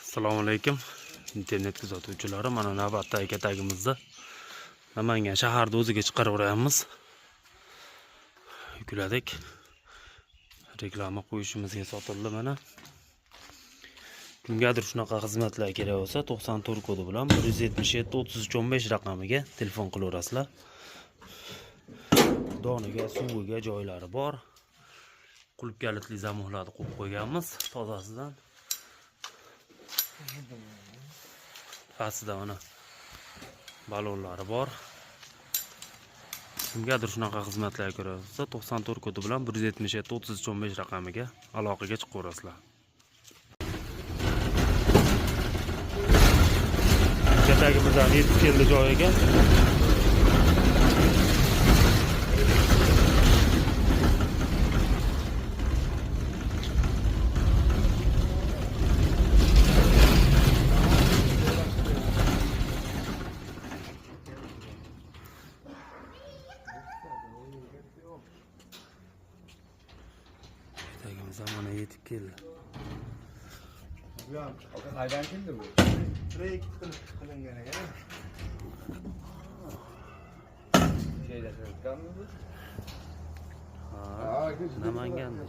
Assalomu alaykum. Internet kuzatuvchilari, mana navbatdagi tagimizda Namangan shaharda o'ziga chiqaraveramiz. Yukladik. Reklama qo'yishimizga sotildi mana. Kimgadir shunaqa xizmatlar kerak bo'lsa, 94 kodi bilan 177 33 15 raqamiga telefon qilaverasizlar. Doniga, suviga joylari bor. Qulf kalitli zamohlarni qo'yib qo'yganmiz tozasidan. Pastida mana balonlari bor. Kimgadir shunaqa xizmatlar kerak bo'lsa, 94 kodi bilan 177 33 15 raqamiga aloqaga chiqaverasizlar. Katagimizdan yetib keldi joyiga. Zamana yetib keldi. Bu ham qaydan keldi bu? Trek qilingan ekan. Şeyda qilinganmi bu? Ha, Namanganda.